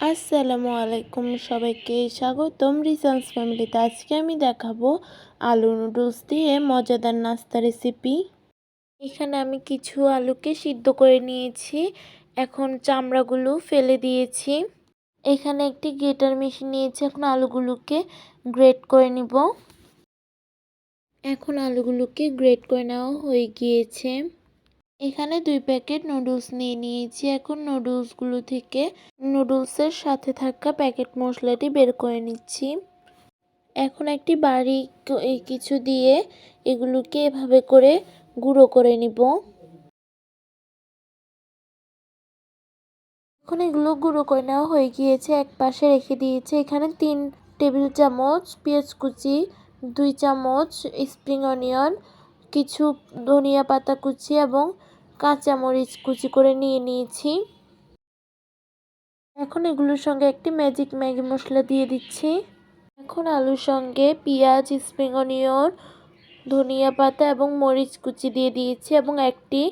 আসসালামু আলাইকুম, সবাইকে স্বাগতম রিসান্স ফ্যামিলিতে। আজকে আমি দেখাবো আলু নুডলস দিয়ে মজাদার নাস্তা রেসিপি। এখানে আমি কিছু আলুকে সিদ্ধ করে নিয়েছি, এখন চামড়াগুলো ফেলে দিয়েছি। এখানে একটি গ্রেটার মেশিন নিয়েছি, এখন আলুগুলোকে গ্রেট করে নিব। এখন আলুগুলোকে গ্রেট করে নেওয়া হয়ে গিয়েছে। এখানে 2 প্যাকেট নুডলস নিয়ে নিয়েছি। এখন নুডলসগুলো থেকে নুডলসের সাথে থাকা প্যাকেট মশলাটি বের করে নিচ্ছি। এখন একটি বারিক কিছু দিয়ে এগুলোকে এভাবে করে গুঁড়ো করে নিব। এখন এগুলো গুঁড়ো করে নেওয়া হয়ে গিয়েছে, এক পাশে রেখে দিয়েছি। এখানে 3 টেবিল চামচ পেঁয়াজ কুচি, 2 চামচ স্প্রিং অনিয়ন, কিছু ধনিয়া পাতা কুচি এবং কাঁচামরিচ কুচি করে নিয়ে নিয়েছি। এখন এগুলোর সঙ্গে একটি ম্যাগি মশলা দিয়ে দিচ্ছি। এখন আলুর সঙ্গে পেঁয়াজ, স্প্রিং অনিয়ন, ধনিয়া পাতা এবং মরিচ কুচি দিয়ে দিয়েছি এবং একটি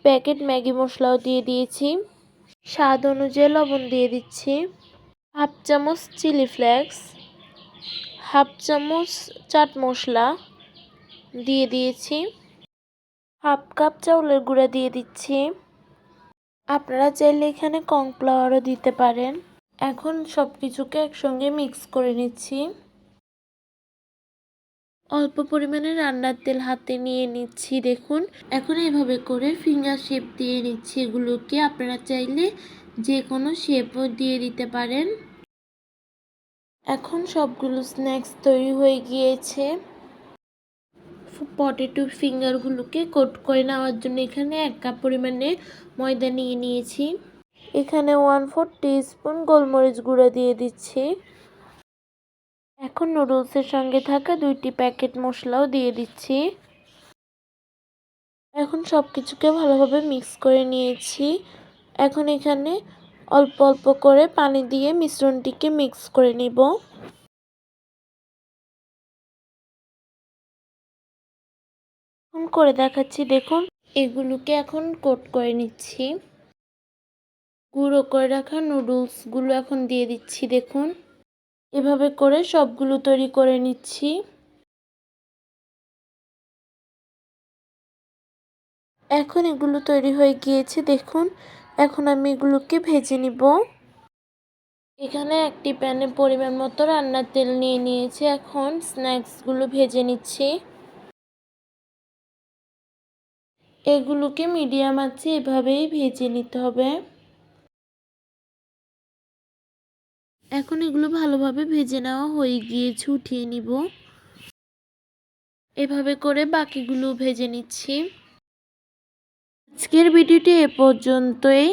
প্যাকেট ম্যাগি মশলাও দিয়ে দিয়েছি। স্বাদ অনুযায়ী লবণ দিয়ে দিচ্ছি। হাফ চামচ চিলি ফ্লেক্স, হাফ চামচ চাট মশলা দিয়ে দিয়েছি। হাফ কাপ চাউলের গুঁড়া দিয়ে দিচ্ছি। আপনারা চাইলে এখানে কর্নফ্লাওয়ারও দিতে পারেন। এখন সব কিছুকে একসঙ্গে মিক্স করে নিচ্ছি। অল্প পরিমাণে রান্নার তেল হাতে নিয়ে নিচ্ছি, দেখুন। এখন এভাবে করে ফিঙ্গার শেপ দিয়ে নিচ্ছি এগুলোকে। আপনারা চাইলে যে কোনো শেপও দিয়ে দিতে পারেন। এখন সবগুলো স্ন্যাক্স তৈরি হয়ে গিয়েছে। পটেটো ফিঙ্গারগুলোকে কোট করে নেওয়ার জন্য এখানে 1 কাপ পরিমাণে ময়দা নিয়ে নিয়েছি। এখানে 1/4 টিস্পুন গোলমরিচ গুঁড়া দিয়ে দিচ্ছি। এখন নুডলসের সঙ্গে থাকা 2টি প্যাকেট মশলাও দিয়ে দিচ্ছি। এখন সব কিছুকে ভালোভাবে মিক্স করে নিয়েছি। এখন এখানে অল্প অল্প করে পানি দিয়ে মিশ্রণটিকে মিক্স করে নিব। এখন করে দেখাচ্ছি, দেখুন। এগুলোকে এখন কোট করে নিচ্ছি। গুঁড়ো করে রাখা নুডলসগুলো এখন দিয়ে দিচ্ছি, দেখুন। এভাবে করে সবগুলো তৈরি করে নিচ্ছি। এখন এগুলো তৈরি হয়ে গিয়েছে, দেখুন। এখন আমি এগুলোকে ভেজে নিব। এখানে একটি প্যানে পরিমাণ মতো রান্নার তেল নিয়ে নিয়েছি। এখন স্ন্যাক্সগুলো ভেজে নিচ্ছি। এগুলোকে মিডিয়াম আঁচে এভাবেই ভেজে নিতে হবে। এখন এগুলো ভালোভাবে ভেজে নেওয়া হয়ে গিয়েছে, উঠিয়ে নিব। এভাবে করে বাকিগুলো ভেজে নিচ্ছি। আজকের ভিডিওটি এ পর্যন্তই।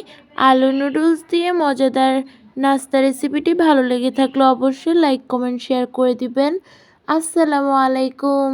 আলু নুডলস দিয়ে মজাদার নাস্তা রেসিপিটি ভালো লেগে থাকলে অবশ্যই লাইক, কমেন্ট, শেয়ার করে দিবেন। আসসালামু আলাইকুম।